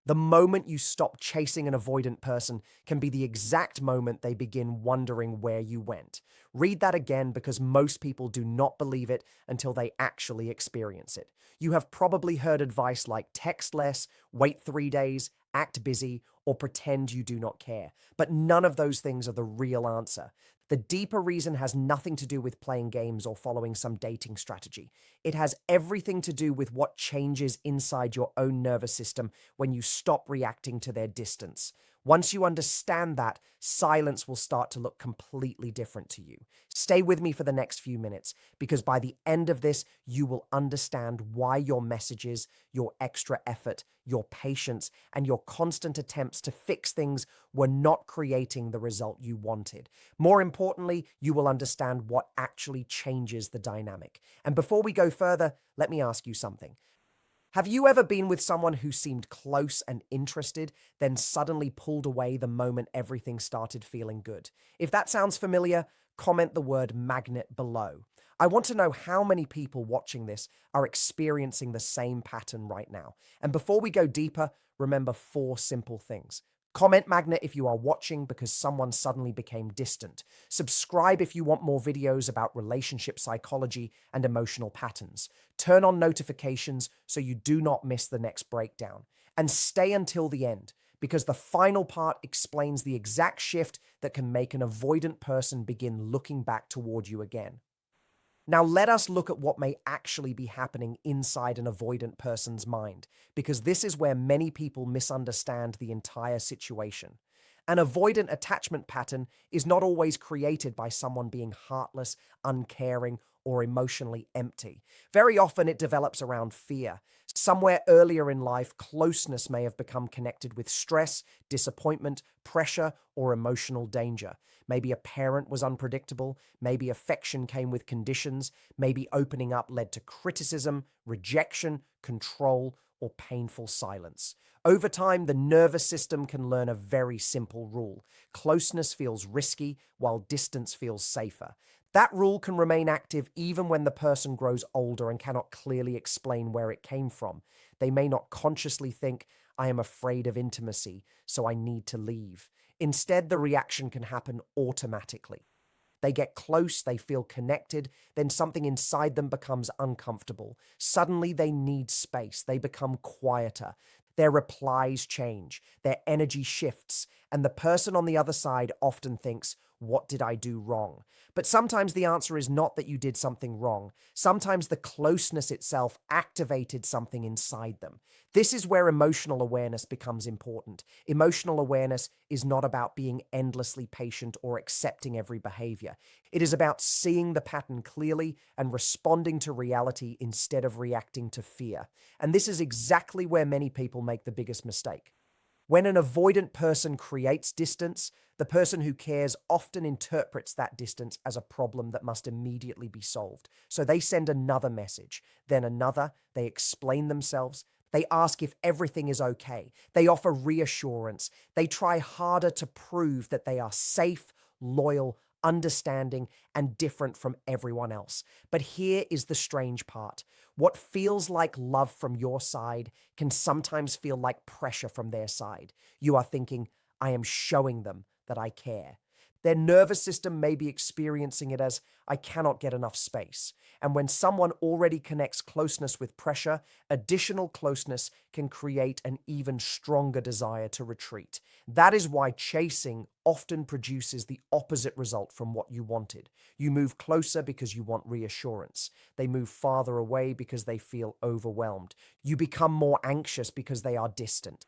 The moment you stop chasing an avoidant person can be the exact moment they begin wondering where you went. Read that again because most people do not believe it until they actually experience it. You have probably heard advice like text less, wait 3 days, act busy, or pretend you do not care. But none of those things are the real answer. The deeper reason has nothing to do with playing games or following some dating strategy. It has everything to do with what changes inside your own nervous system when you stop reacting to their distance. Once you understand that, silence will start to look completely different to you. Stay with me for the next few minutes, because by the end of this, you will understand why your messages, your extra effort, your patience, and your constant attempts to fix things were not creating the result you wanted. More importantly, you will understand what actually changes the dynamic. And before we go further, let me ask you something. Have you ever been with someone who seemed close and interested, then suddenly pulled away the moment everything started feeling good? If that sounds familiar, comment the word magnet below. I want to know how many people watching this are experiencing the same pattern right now. And before we go deeper, remember four simple things. Comment magnet if you are watching because someone suddenly became distant. Subscribe if you want more videos about relationship psychology and emotional patterns. Turn on notifications so you do not miss the next breakdown. And stay until the end, because the final part explains the exact shift that can make an avoidant person begin looking back toward you again. Now, let us look at what may actually be happening inside an avoidant person's mind, because this is where many people misunderstand the entire situation. An avoidant attachment pattern is not always created by someone being heartless, uncaring, or emotionally empty. Very often it develops around fear. Somewhere earlier in life, closeness may have become connected with stress, disappointment, pressure, or emotional danger. Maybe a parent was unpredictable, maybe affection came with conditions, maybe opening up led to criticism, rejection, control, or painful silence. Over time, the nervous system can learn a very simple rule. Closeness feels risky, while distance feels safer. That rule can remain active even when the person grows older and cannot clearly explain where it came from. They may not consciously think, I am afraid of intimacy, so I need to leave. Instead, the reaction can happen automatically. They get close, they feel connected, then something inside them becomes uncomfortable. Suddenly they need space, they become quieter. Their replies change, their energy shifts, and the person on the other side often thinks, what did I do wrong? But sometimes the answer is not that you did something wrong. Sometimes the closeness itself activated something inside them. This is where emotional awareness becomes important. Emotional awareness is not about being endlessly patient or accepting every behavior. It is about seeing the pattern clearly and responding to reality instead of reacting to fear. And this is exactly where many people make the biggest mistake. When an avoidant person creates distance, the person who cares often interprets that distance as a problem that must immediately be solved. So they send another message, then another, they explain themselves, they ask if everything is okay, they offer reassurance, they try harder to prove that they are safe, loyal, understanding, and different from everyone else. But here is the strange part. What feels like love from your side can sometimes feel like pressure from their side. You are thinking, I am showing them that I care. Their nervous system may be experiencing it as, I cannot get enough space. And when someone already connects closeness with pressure, additional closeness can create an even stronger desire to retreat. That is why chasing often produces the opposite result from what you wanted. You move closer because you want reassurance. They move farther away because they feel overwhelmed. You become more anxious because they are distant.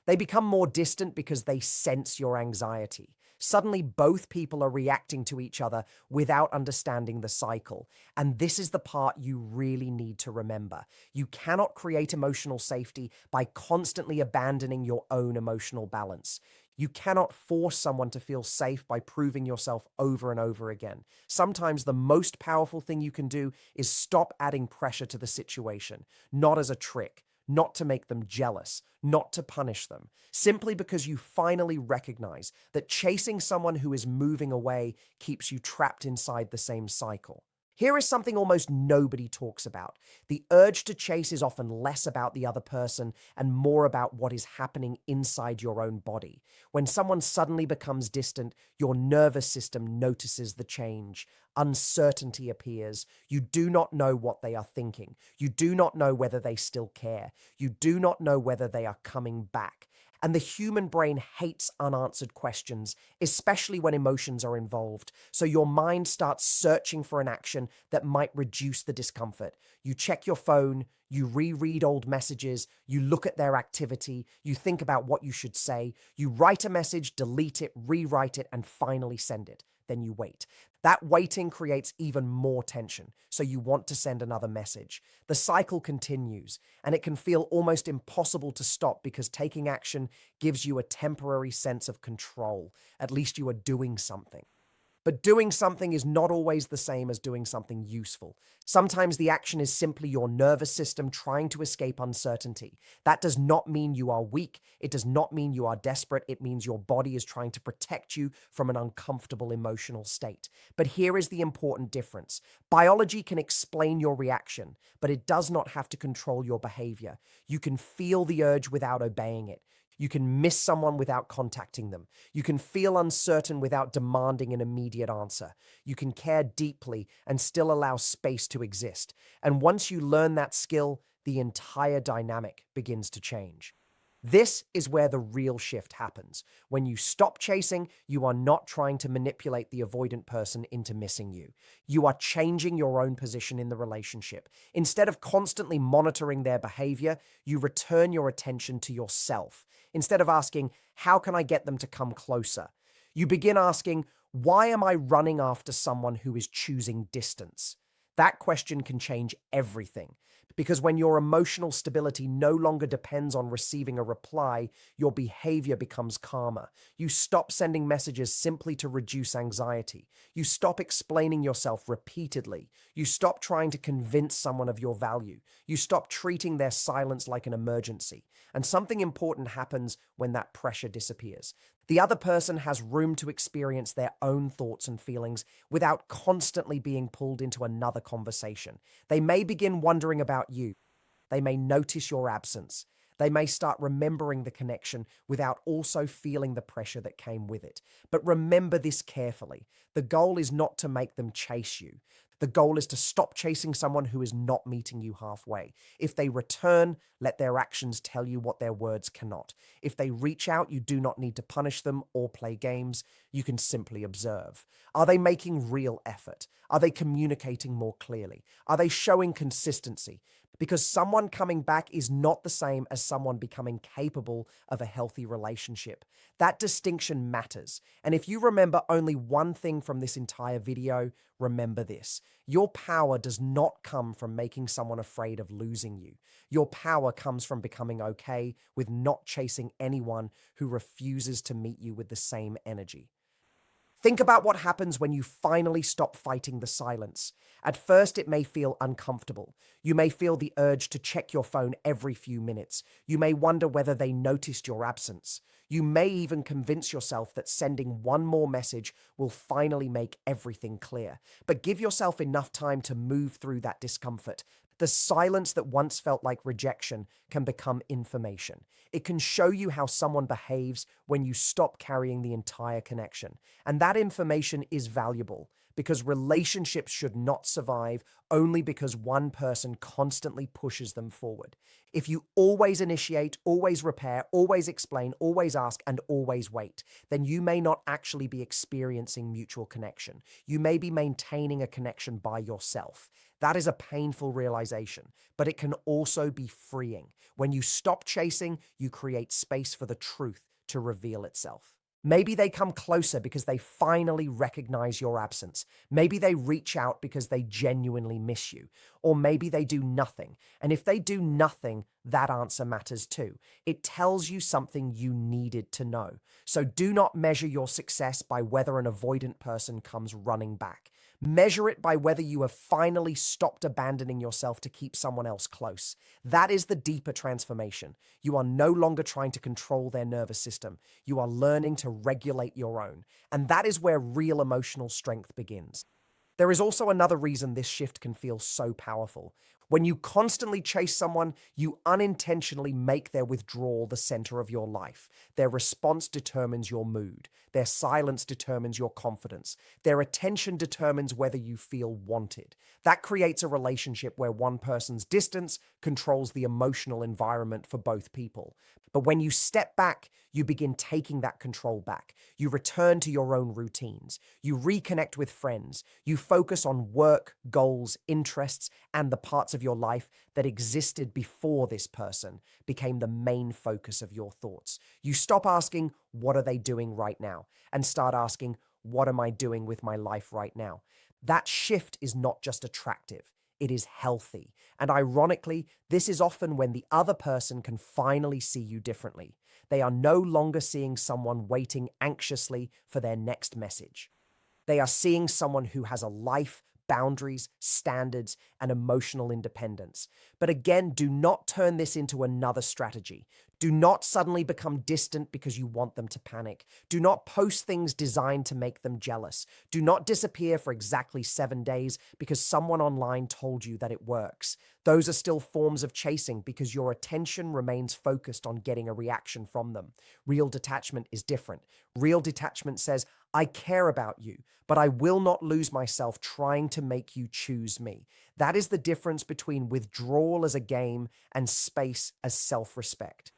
They become more distant because they sense your anxiety. Suddenly, both people are reacting to each other without understanding the cycle. And this is the part you really need to remember. You cannot create emotional safety by constantly abandoning your own emotional balance. You cannot force someone to feel safe by proving yourself over and over again. Sometimes the most powerful thing you can do is stop adding pressure to the situation, not as a trick, not to make them jealous, not to punish them, simply because you finally recognize that chasing someone who is moving away keeps you trapped inside the same cycle. Here is something almost nobody talks about. The urge to chase is often less about the other person and more about what is happening inside your own body. When someone suddenly becomes distant, your nervous system notices the change. Uncertainty appears. You do not know what they are thinking. You do not know whether they still care. You do not know whether they are coming back. And the human brain hates unanswered questions, especially when emotions are involved. So your mind starts searching for an action that might reduce the discomfort. You check your phone, you reread old messages, you look at their activity, you think about what you should say, you write a message, delete it, rewrite it, and finally send it. Then you wait. That waiting creates even more tension, so you want to send another message. The cycle continues, and it can feel almost impossible to stop because taking action gives you a temporary sense of control. At least you are doing something. But doing something is not always the same as doing something useful. Sometimes the action is simply your nervous system trying to escape uncertainty. That does not mean you are weak. It does not mean you are desperate. It means your body is trying to protect you from an uncomfortable emotional state. But here is the important difference. Biology can explain your reaction, but it does not have to control your behavior. You can feel the urge without obeying it. You can miss someone without contacting them. You can feel uncertain without demanding an immediate answer. You can care deeply and still allow space to exist. And once you learn that skill, the entire dynamic begins to change. This is where the real shift happens. When you stop chasing, you are not trying to manipulate the avoidant person into missing you. You are changing your own position in the relationship. Instead of constantly monitoring their behavior, you return your attention to yourself. Instead of asking, how can I get them to come closer? You begin asking, why am I running after someone who is choosing distance? That question can change everything. Because when your emotional stability no longer depends on receiving a reply, your behavior becomes calmer. You stop sending messages simply to reduce anxiety. You stop explaining yourself repeatedly. You stop trying to convince someone of your value. You stop treating their silence like an emergency. And something important happens when that pressure disappears. The other person has room to experience their own thoughts and feelings without constantly being pulled into another conversation. They may begin wondering about you. They may notice your absence. They may start remembering the connection without also feeling the pressure that came with it. But remember this carefully. The goal is not to make them chase you. The goal is to stop chasing someone who is not meeting you halfway. If they return, let their actions tell you what their words cannot. If they reach out, you do not need to punish them or play games. You can simply observe. Are they making real effort? Are they communicating more clearly? Are they showing consistency? Because someone coming back is not the same as someone becoming capable of a healthy relationship. That distinction matters. And if you remember only one thing from this entire video, remember this. Your power does not come from making someone afraid of losing you. Your power comes from becoming okay with not chasing anyone who refuses to meet you with the same energy. Think about what happens when you finally stop fighting the silence. At first, it may feel uncomfortable. You may feel the urge to check your phone every few minutes. You may wonder whether they noticed your absence. You may even convince yourself that sending one more message will finally make everything clear. But give yourself enough time to move through that discomfort. The silence that once felt like rejection can become information. It can show you how someone behaves when you stop carrying the entire connection. And that information is valuable because relationships should not survive only because one person constantly pushes them forward. If you always initiate, always repair, always explain, always ask, and always wait, then you may not actually be experiencing mutual connection. You may be maintaining a connection by yourself. That is a painful realization, but it can also be freeing. When you stop chasing, you create space for the truth to reveal itself. Maybe they come closer because they finally recognize your absence. Maybe they reach out because they genuinely miss you. Or maybe they do nothing. And if they do nothing, that answer matters too. It tells you something you needed to know. So do not measure your success by whether an avoidant person comes running back. Measure it by whether you have finally stopped abandoning yourself to keep someone else close. That is the deeper transformation. You are no longer trying to control their nervous system. You are learning to regulate your own. And that is where real emotional strength begins. There is also another reason this shift can feel so powerful. When you constantly chase someone, you unintentionally make their withdrawal the center of your life. Their response determines your mood. Their silence determines your confidence. Their attention determines whether you feel wanted. That creates a relationship where one person's distance controls the emotional environment for both people. But when you step back, you begin taking that control back. You return to your own routines. You reconnect with friends. You focus on work, goals, interests, and the parts of your life that existed before this person became the main focus of your thoughts. You stop asking, what are they doing right now? And start asking, what am I doing with my life right now? That shift is not just attractive. It is healthy. And ironically, this is often when the other person can finally see you differently. They are no longer seeing someone waiting anxiously for their next message. They are seeing someone who has a life, boundaries, standards, and emotional independence. But again, do not turn this into another strategy. Do not suddenly become distant because you want them to panic. Do not post things designed to make them jealous. Do not disappear for exactly 7 days because someone online told you that it works. Those are still forms of chasing because your attention remains focused on getting a reaction from them. Real detachment is different. Real detachment says, I care about you, but I will not lose myself trying to make you choose me. That is the difference between withdrawal as a game and space as self-respect.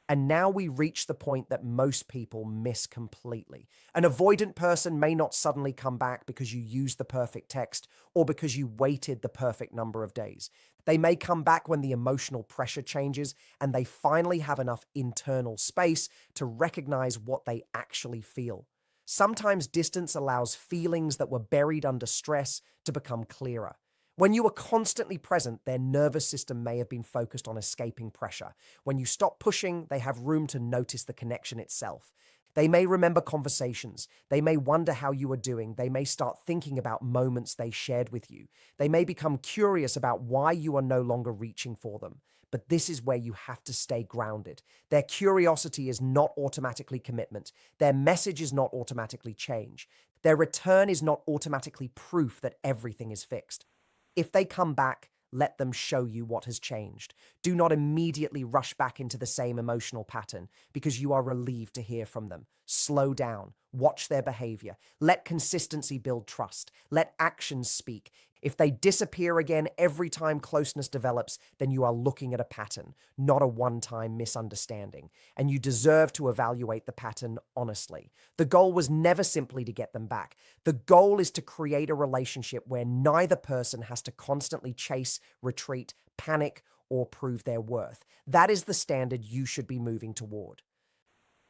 And now we reach the point that most people miss completely. An avoidant person may not suddenly come back because you used the perfect text or because you waited the perfect number of days. They may come back when the emotional pressure changes and they finally have enough internal space to recognize what they actually feel. Sometimes distance allows feelings that were buried under stress to become clearer. When you are constantly present, their nervous system may have been focused on escaping pressure. When you stop pushing, they have room to notice the connection itself. They may remember conversations. They may wonder how you are doing. They may start thinking about moments they shared with you. They may become curious about why you are no longer reaching for them. But this is where you have to stay grounded. Their curiosity is not automatically commitment. Their message is not automatically change. Their return is not automatically proof that everything is fixed. If they come back, let them show you what has changed. Do not immediately rush back into the same emotional pattern because you are relieved to hear from them. Slow down. Watch their behavior. Let consistency build trust. Let actions speak. If they disappear again every time closeness develops, then you are looking at a pattern, not a one-time misunderstanding. And you deserve to evaluate the pattern honestly. The goal was never simply to get them back. The goal is to create a relationship where neither person has to constantly chase, retreat, panic, or prove their worth. That is the standard you should be moving toward.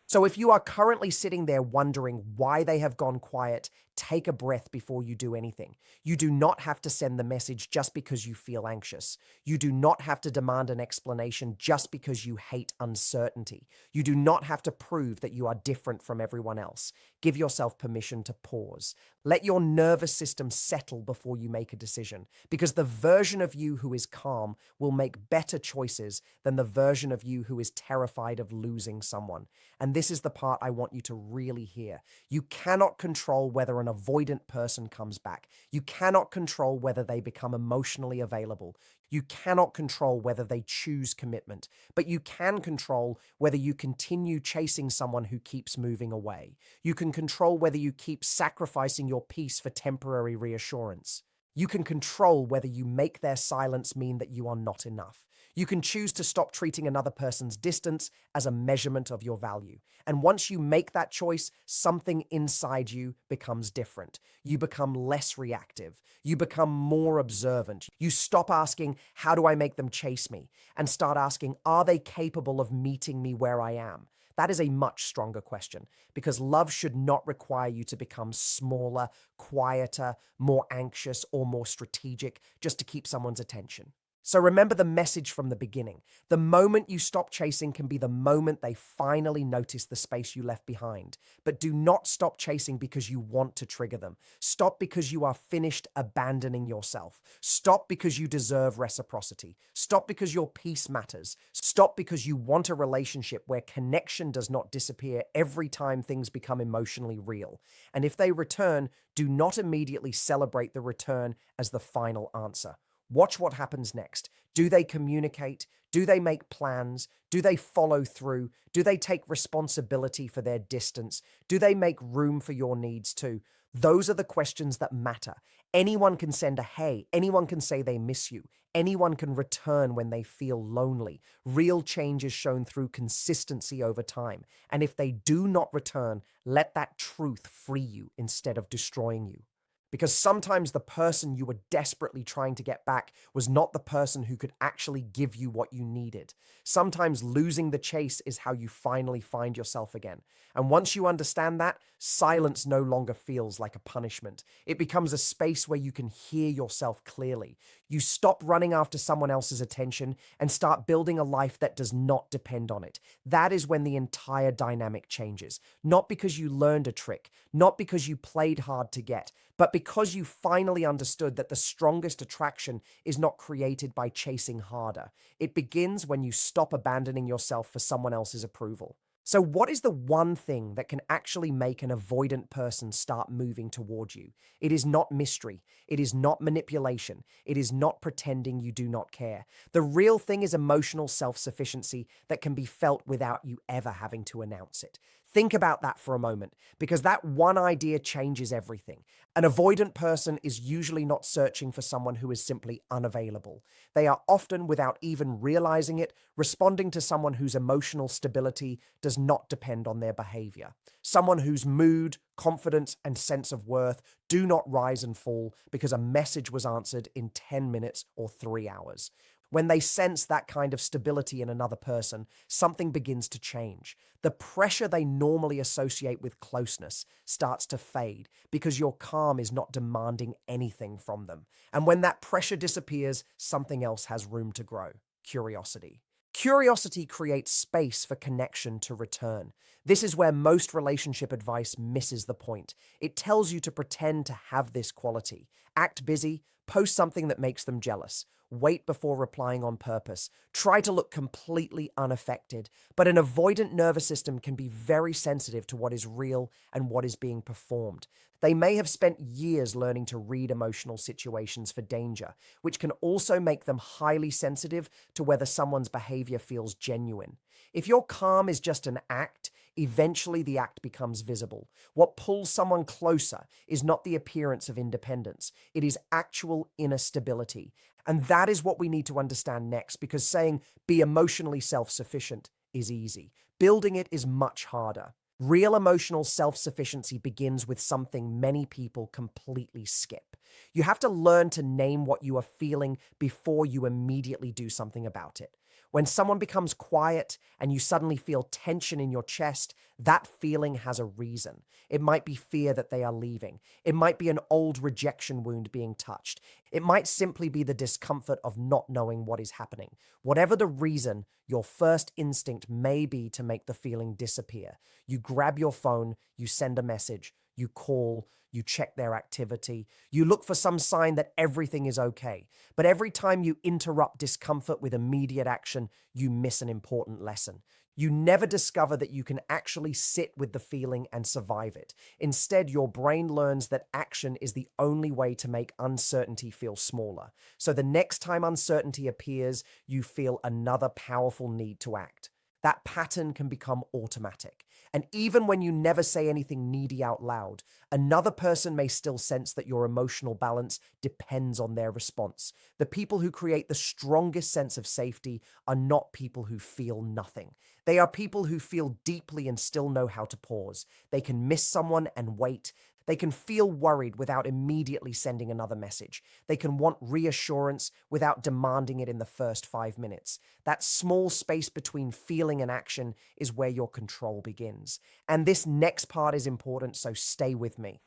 So if you are currently sitting there wondering why they have gone quiet, take a breath before you do anything. You do not have to send the message just because you feel anxious. You do not have to demand an explanation just because you hate uncertainty. You do not have to prove that you are different from everyone else. Give yourself permission to pause. Let your nervous system settle before you make a decision, because the version of you who is calm will make better choices than the version of you who is terrified of losing someone. And this is the part I want you to really hear. You cannot control whether an avoidant person comes back. You cannot control whether they become emotionally available. You cannot control whether they choose commitment, but you can control whether you continue chasing someone who keeps moving away. You can control whether you keep sacrificing your peace for temporary reassurance. You can control whether you make their silence mean that you are not enough. You can choose to stop treating another person's distance as a measurement of your value. And once you make that choice, something inside you becomes different. You become less reactive. You become more observant. You stop asking, how do I make them chase me? And start asking, are they capable of meeting me where I am? That is a much stronger question, because love should not require you to become smaller, quieter, more anxious, or more strategic just to keep someone's attention. So remember the message from the beginning. The moment you stop chasing can be the moment they finally notice the space you left behind. But do not stop chasing because you want to trigger them. Stop because you are finished abandoning yourself. Stop because you deserve reciprocity. Stop because your peace matters. Stop because you want a relationship where connection does not disappear every time things become emotionally real. And if they return, do not immediately celebrate the return as the final answer. Watch what happens next. Do they communicate? Do they make plans? Do they follow through? Do they take responsibility for their distance? Do they make room for your needs too? Those are the questions that matter. Anyone can send a hey. Anyone can say they miss you. Anyone can return when they feel lonely. Real change is shown through consistency over time. And if they do not return, let that truth free you instead of destroying you. Because sometimes the person you were desperately trying to get back was not the person who could actually give you what you needed. Sometimes losing the chase is how you finally find yourself again. And once you understand that, silence no longer feels like a punishment. It becomes a space where you can hear yourself clearly. You stop running after someone else's attention and start building a life that does not depend on it. That is when the entire dynamic changes. Not because you learned a trick, not because you played hard to get, but because you finally understood that the strongest attraction is not created by chasing harder. It begins when you stop abandoning yourself for someone else's approval. So, what is the one thing that can actually make an avoidant person start moving towards you? It is not mystery. It is not manipulation. It is not pretending you do not care. The real thing is emotional self-sufficiency that can be felt without you ever having to announce it. Think about that for a moment, because that one idea changes everything. An avoidant person is usually not searching for someone who is simply unavailable. They are often, without even realizing it, responding to someone whose emotional stability does not depend on their behavior. Someone whose mood, confidence, and sense of worth do not rise and fall because a message was answered in 10 minutes or 3 hours. When they sense that kind of stability in another person, something begins to change. The pressure they normally associate with closeness starts to fade because your calm is not demanding anything from them. And when that pressure disappears, something else has room to grow: curiosity. Curiosity creates space for connection to return. This is where most relationship advice misses the point. It tells you to pretend to have this quality. Act busy, post something that makes them jealous, wait before replying on purpose, try to look completely unaffected. But an avoidant nervous system can be very sensitive to what is real and what is being performed. They may have spent years learning to read emotional situations for danger, which can also make them highly sensitive to whether someone's behavior feels genuine. If your calm is just an act, eventually the act becomes visible. What pulls someone closer is not the appearance of independence, it is actual inner stability. And that is what we need to understand next, because saying be emotionally self-sufficient is easy. Building it is much harder. Real emotional self-sufficiency begins with something many people completely skip. You have to learn to name what you are feeling before you immediately do something about it. When someone becomes quiet and you suddenly feel tension in your chest, that feeling has a reason. It might be fear that they are leaving. It might be an old rejection wound being touched. It might simply be the discomfort of not knowing what is happening. Whatever the reason, your first instinct may be to make the feeling disappear. You grab your phone, you send a message, you call, you check their activity, you look for some sign that everything is okay. But every time you interrupt discomfort with immediate action, you miss an important lesson. You never discover that you can actually sit with the feeling and survive it. Instead, your brain learns that action is the only way to make uncertainty feel smaller. So the next time uncertainty appears, you feel another powerful need to act. That pattern can become automatic. And even when you never say anything needy out loud, another person may still sense that your emotional balance depends on their response. The people who create the strongest sense of safety are not people who feel nothing. They are people who feel deeply and still know how to pause. They can miss someone and wait. They can feel worried without immediately sending another message. They can want reassurance without demanding it in the first 5 minutes. That small space between feeling and action is where your control begins. And this next part is important, so stay with me.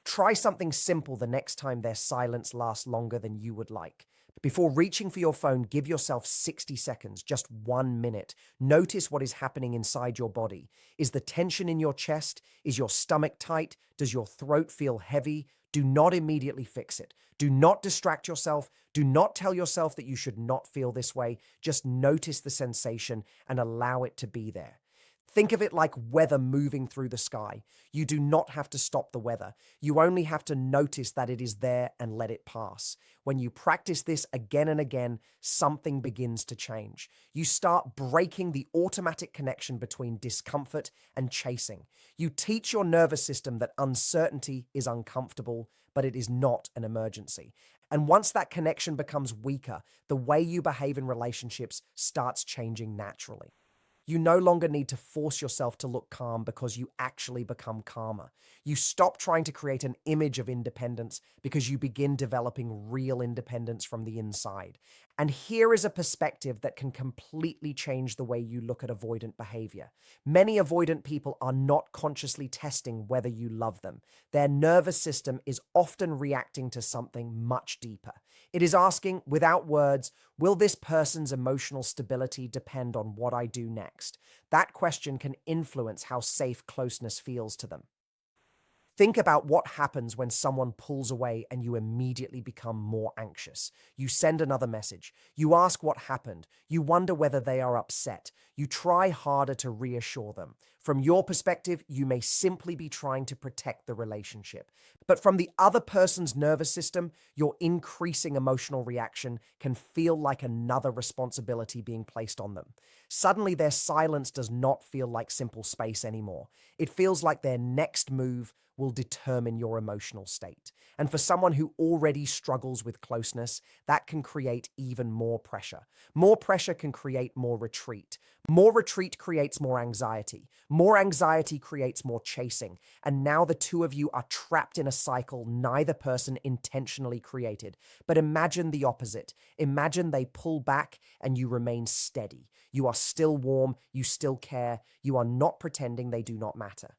Try something simple the next time their silence lasts longer than you would like. Before reaching for your phone, give yourself 60 seconds, just 1 minute. Notice what is happening inside your body. Is the tension in your chest? Is your stomach tight? Does your throat feel heavy? Do not immediately fix it. Do not distract yourself. Do not tell yourself that you should not feel this way. Just notice the sensation and allow it to be there. Think of it like weather moving through the sky. You do not have to stop the weather. You only have to notice that it is there and let it pass. When you practice this again and again, something begins to change. You start breaking the automatic connection between discomfort and chasing. You teach your nervous system that uncertainty is uncomfortable, but it is not an emergency. And once that connection becomes weaker, the way you behave in relationships starts changing naturally. You no longer need to force yourself to look calm because you actually become calmer. You stop trying to create an image of independence because you begin developing real independence from the inside. And here is a perspective that can completely change the way you look at avoidant behavior. Many avoidant people are not consciously testing whether you love them. Their nervous system is often reacting to something much deeper. It is asking, without words, will this person's emotional stability depend on what I do next? That question can influence how safe closeness feels to them. Think about what happens when someone pulls away and you immediately become more anxious. You send another message. You ask what happened. You wonder whether they are upset. You try harder to reassure them. From your perspective, you may simply be trying to protect the relationship. But from the other person's nervous system, your increasing emotional reaction can feel like another responsibility being placed on them. Suddenly, their silence does not feel like simple space anymore. It feels like their next move will determine your emotional state. And for someone who already struggles with closeness, that can create even more pressure. More pressure can create more retreat. More retreat creates more anxiety. More anxiety creates more chasing. And now the two of you are trapped in a cycle neither person intentionally created. But imagine the opposite. Imagine they pull back and you remain steady. You are still warm. You still care. You are not pretending they do not matter.